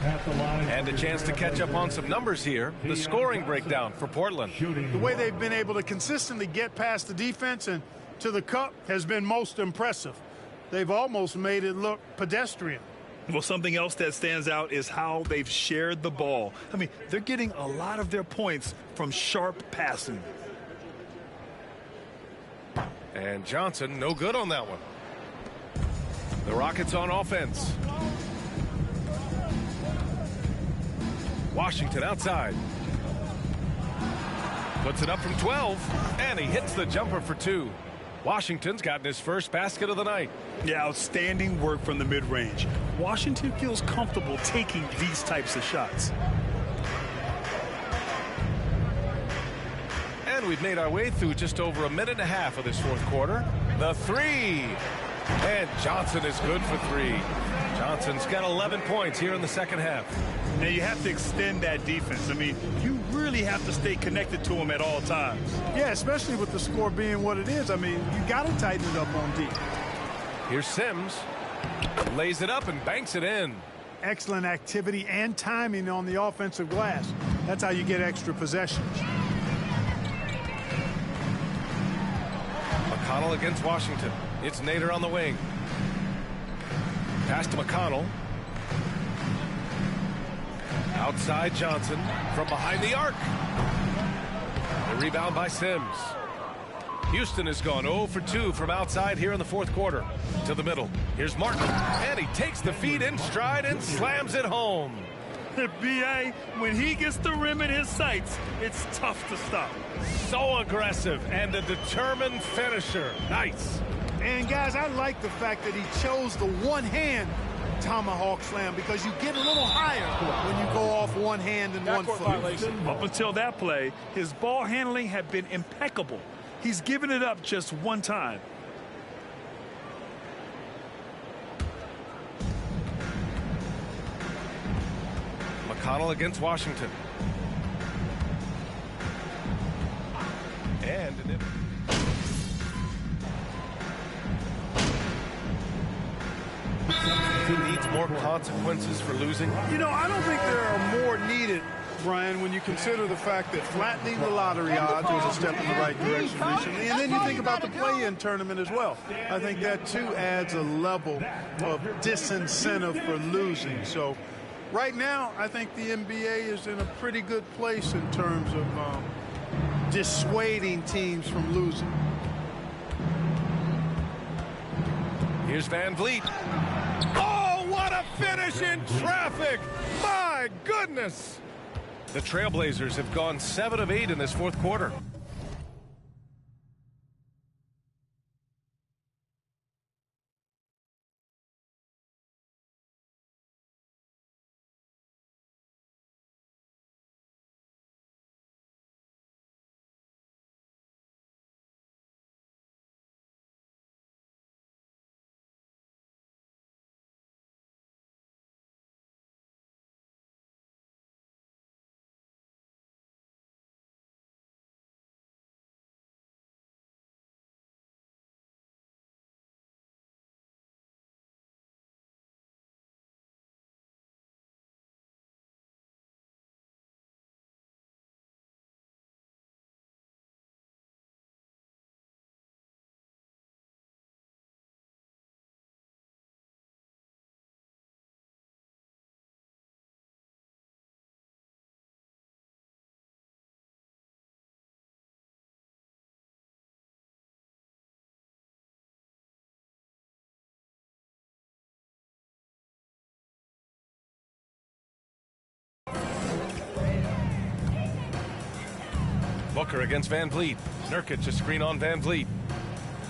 And a chance to catch up on some numbers here. The scoring breakdown for Portland. The way they've been able to consistently get past the defense and to the cup has been most impressive. They've almost made it look pedestrian. Well, something else that stands out is how they've shared the ball. I mean, they're getting a lot of their points from sharp passing. And Johnson, no good on that one. The Rockets on offense. Washington outside. Puts it up from 12, and he hits the jumper for 2. Washington's gotten his first basket of the night. Yeah, outstanding work from the mid-range. Washington feels comfortable taking these types of shots. And we've made our way through just over a minute and a half of this fourth quarter. The three. And Johnson is good for 3. Johnson's got 11 points here in the second half. Now you have to extend that defense. I mean, you really have to stay connected to him at all times. Yeah, especially with the score being what it is. I mean, you got to tighten it up on D. Here's Sims. Lays it up and banks it in. Excellent activity and timing on the offensive glass. That's how you get extra possessions. McConnell against Washington. It's Nader on the wing. Pass to McConnell. Outside Johnson from behind the arc. The rebound by Sims. Houston has gone 0 for 2 from outside here in the fourth quarter. To the middle. Here's Martin. And he takes the feed in stride and slams it home. B.A., when he gets the rim in his sights, it's tough to stop. So aggressive and a determined finisher. Nice. And, guys, I like the fact that he chose the one-hand tomahawk slam because you get a little higher when you go off one hand and one foot. Up until that play, his ball handling had been impeccable. He's given it up just one time. McConnell against Washington. And needs more consequences for losing. You know, I don't think there are more needed, Brian, when you consider the fact that flattening the lottery odds was a step in the right direction recently. And then you think about the play-in tournament as well. I think that, too, adds a level of disincentive for losing. So right now, I think the NBA is in a pretty good place in terms of dissuading teams from losing. Here's Van Vliet. Oh, what a finish in traffic! My goodness! The Trailblazers have gone 7 of 8 in this fourth quarter. Booker against Van Vliet. Nurkic a screen on Van Vliet.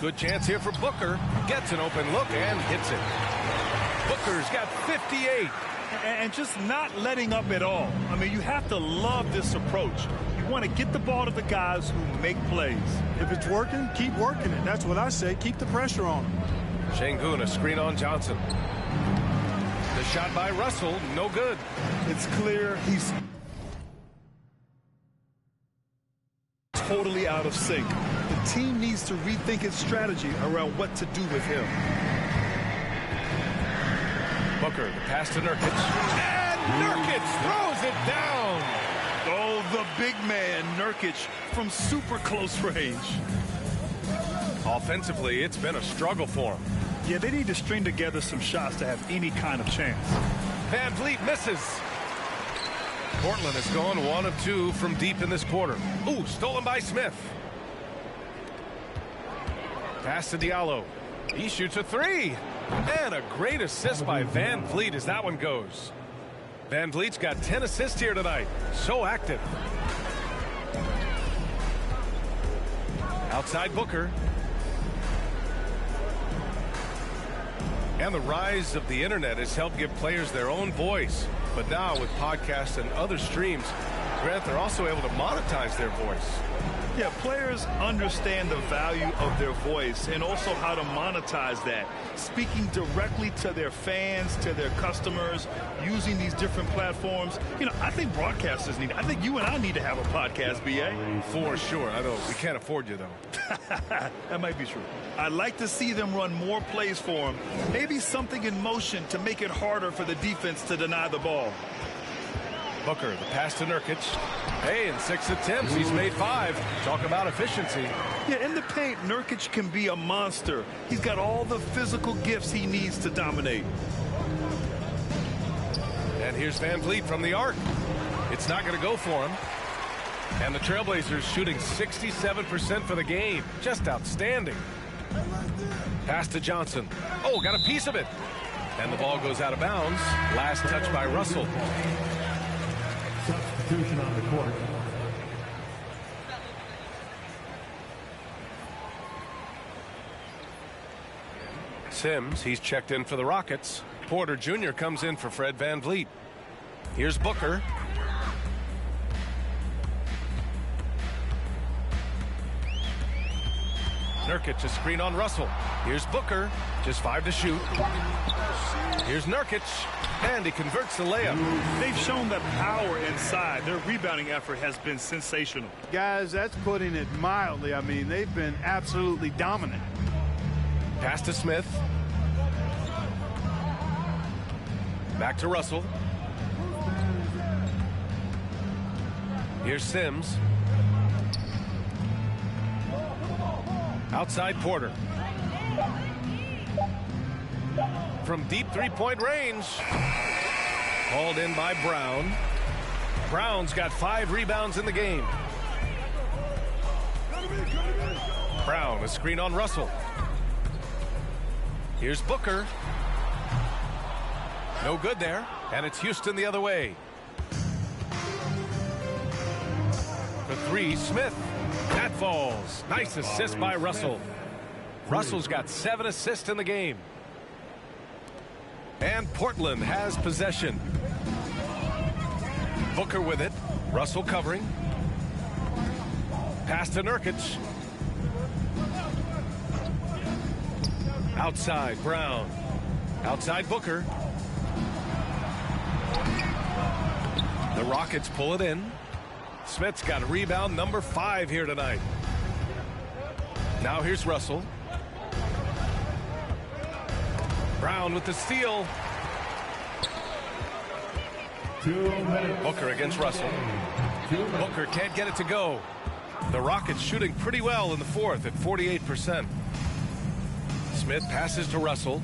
Good chance here for Booker. Gets an open look and hits it. Booker's got 58. And just not letting up at all. I mean, you have to love this approach. You want to get the ball to the guys who make plays. If it's working, keep working it. That's what I say. Keep the pressure on him. Şengün a screen on Johnson. The shot by Russell, no good. It's clear he's totally out of sync. The team needs to rethink its strategy around what to do with him. Booker, the pass to Nurkic. And Nurkic throws it down. Oh, the big man, Nurkic, from super close range. Offensively, it's been a struggle for him. Yeah, they need to string together some shots to have any kind of chance. Van Vliet misses. Portland has gone 1 of 2 from deep in this quarter. Ooh, stolen by Smith. Pass to Diallo. He shoots a 3. And a great assist by Van Vliet as that one goes. Van Vliet's got 10 assists here tonight. So active. Outside Booker. And the rise of the internet has helped give players their own voice. But now with podcasts and other streams, Grant, they're also able to monetize their voice. Yeah, players understand the value of their voice and also how to monetize that. Speaking directly to their fans, to their customers, using these different platforms. You know, I think broadcasters need it. I think you and I need to have a podcast, B.A. For sure. I know we can't afford you, though. That might be true. I'd like to see them run more plays for them. Maybe something in motion to make it harder for the defense to deny the ball. Booker, the pass to Nurkic. Hey, in 6 attempts, he's made 5. Talk about efficiency. Yeah, in the paint, Nurkic can be a monster. He's got all the physical gifts he needs to dominate. And here's Van Vliet from the arc. It's not going to go for him. And the Trailblazers shooting 67% for the game. Just outstanding. Pass to Johnson. Oh, got a piece of it. And the ball goes out of bounds. Last touch by Russell. Substitution on the court. Sims, he's checked in for the Rockets. Porter Jr. comes in for Fred Van Vliet. Here's Booker. Nurkic, a screen on Russell. Here's Booker, just 5 to shoot. Here's Nurkic, and he converts the layup. They've shown the power inside. Their rebounding effort has been sensational. Guys, that's putting it mildly. I mean, they've been absolutely dominant. Pass to Smith. Back to Russell. Here's Sims. Outside Porter. From deep three-point range. Called in by Brown. Brown's got 5 rebounds in the game. Brown, a screen on Russell. Here's Booker. No good there. And it's Houston the other way. For 3, Smith. That falls. Nice assist by Russell. Russell's got 7 assists in the game. And Portland has possession. Booker with it. Russell covering. Pass to Nurkic. Outside Brown. Outside Booker. The Rockets pull it in. Smith's got a rebound number 5 here tonight. Now here's Russell. Brown with the steal. 2 minutes. Booker against Russell. Booker can't get it to go. The Rockets shooting pretty well in the 4th at 48%. Smith passes to Russell.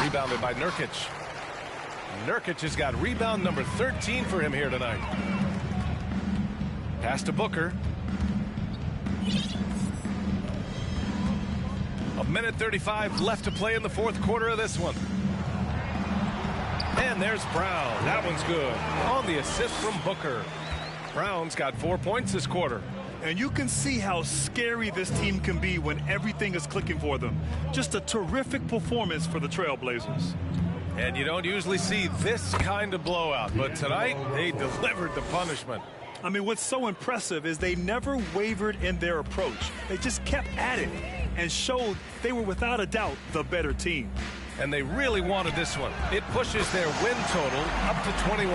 Rebounded by Nurkic. Nurkic has got rebound number 13 for him here tonight. Pass to Booker. A minute 35 left to play in the 4th quarter of this one. And there's Brown. That one's good. On the assist from Booker. Brown's got 4 points this quarter. And you can see how scary this team can be when everything is clicking for them. Just a terrific performance for the Trailblazers. And you don't usually see this kind of blowout, but tonight they delivered the punishment. I mean, what's so impressive is they never wavered in their approach. They just kept at it and showed they were without a doubt the better team. And they really wanted this one. It pushes their win total up to 21.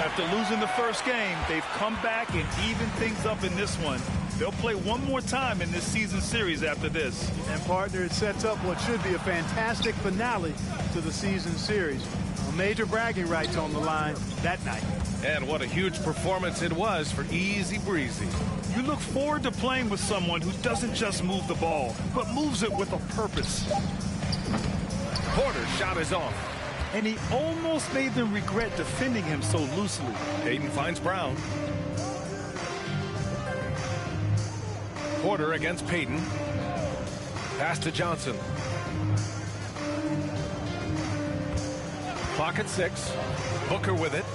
After losing the first game, they've come back and evened things up in this one. They'll play one more time in this season series after this. And partner, it sets up what should be a fantastic finale to the season series. A major bragging rights on the line that night. And what a huge performance it was for Easy Breezy. You look forward to playing with someone who doesn't just move the ball, but moves it with a purpose. Porter's shot is off. And he almost made them regret defending him so loosely. Hayden finds Brown. Porter against Payton. Pass to Johnson. Clock at 6. Booker with it.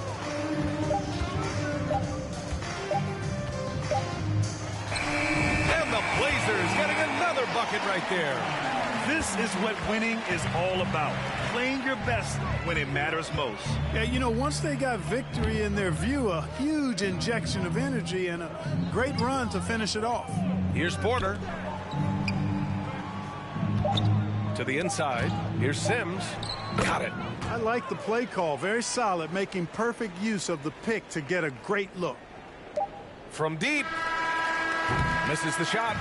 And the Blazers getting another bucket right there. This is what winning is all about. Playing your best when it matters most. Yeah, you know, once they got victory in their view, a huge injection of energy and a great run to finish it off. Here's Porter. To the inside. Here's Sims. Got it. I like the play call. Very solid, making perfect use of the pick to get a great look. From deep. Misses the shot.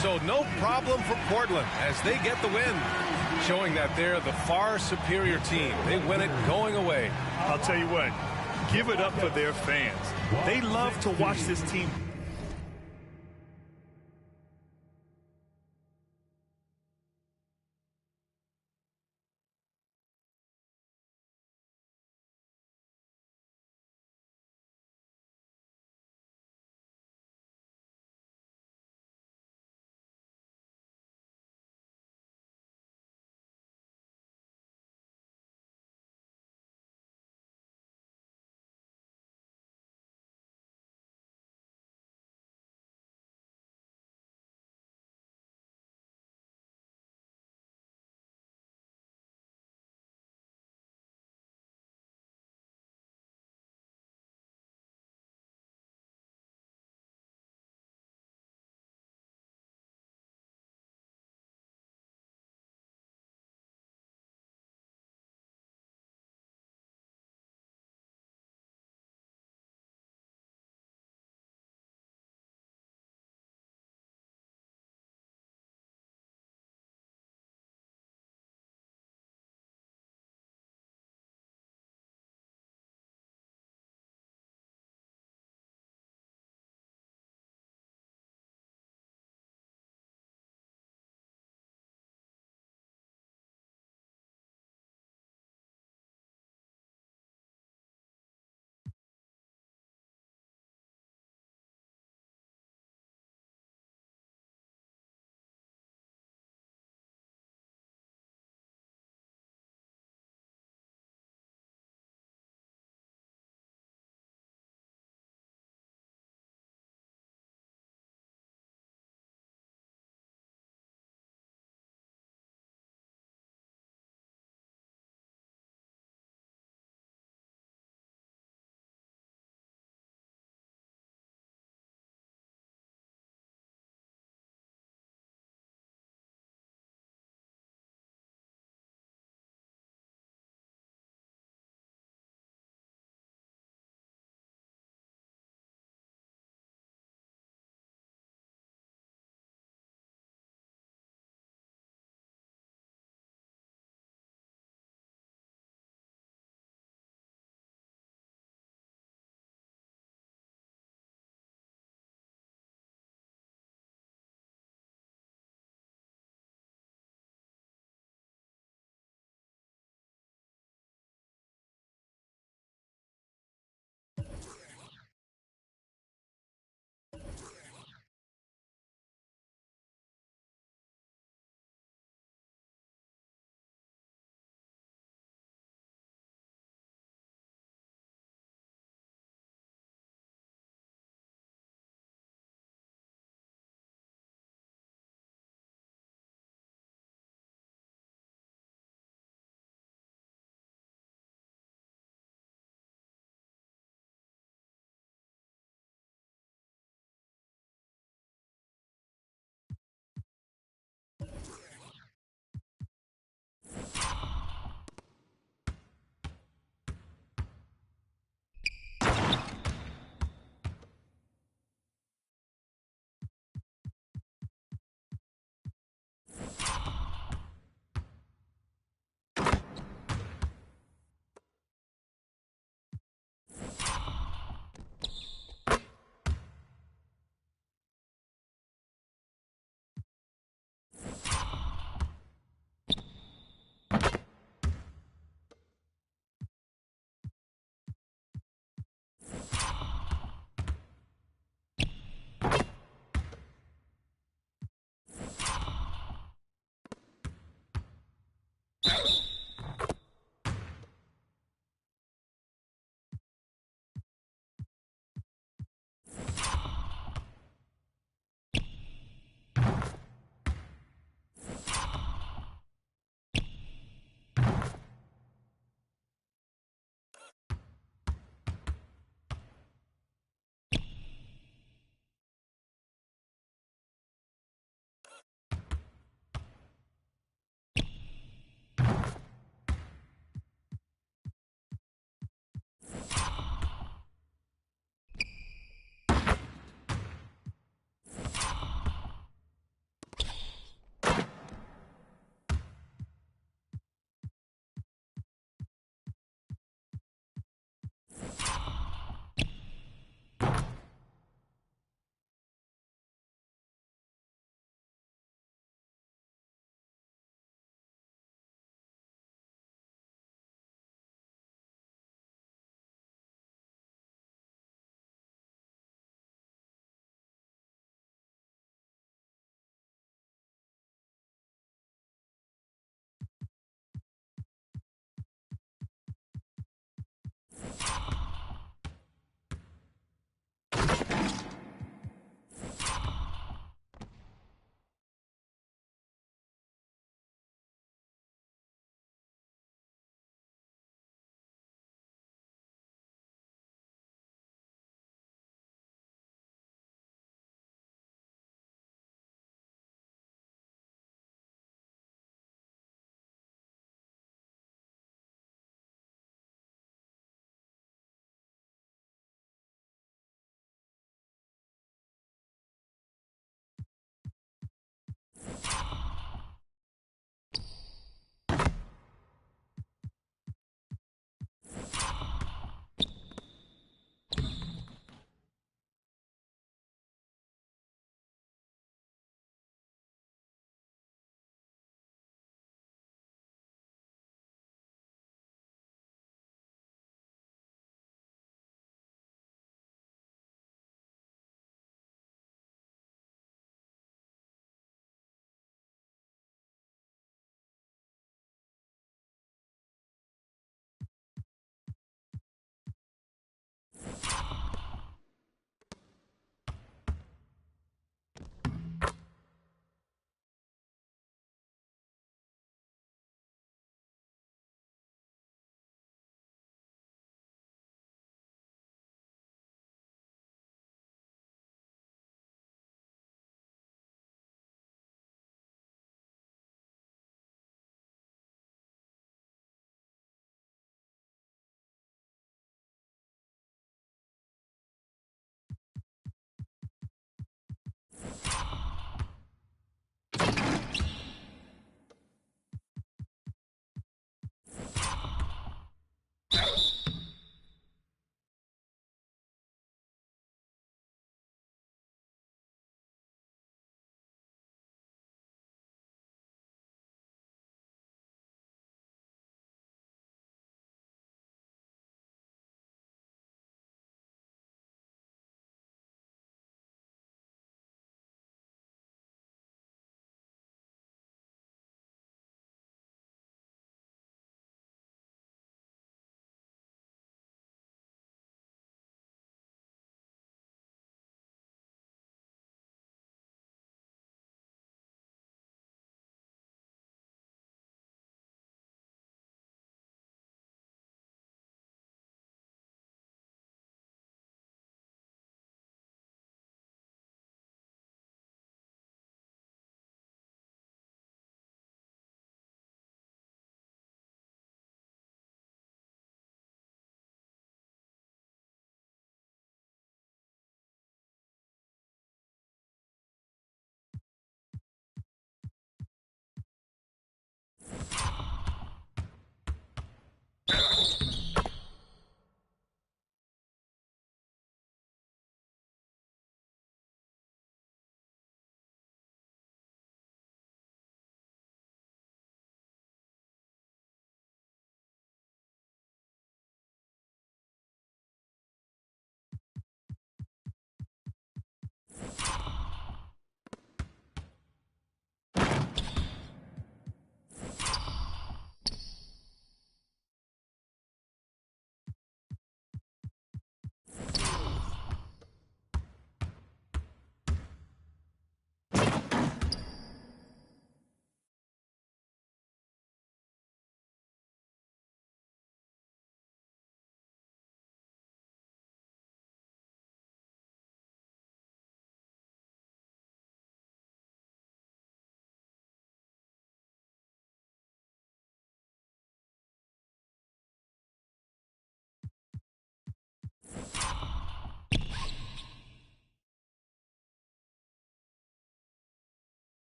So no problem for Portland as they get the win. Showing that they're the far superior team. They win it going away. I'll tell you what, give it up for their fans. They love to watch this team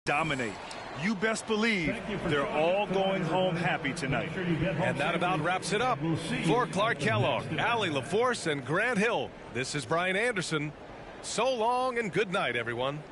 dominate. You best believe they're all going home happy tonight. And that about wraps it up. For Clark Kellogg, Allie LaForce, and Grant Hill, this is Brian Anderson. So long and good night, everyone.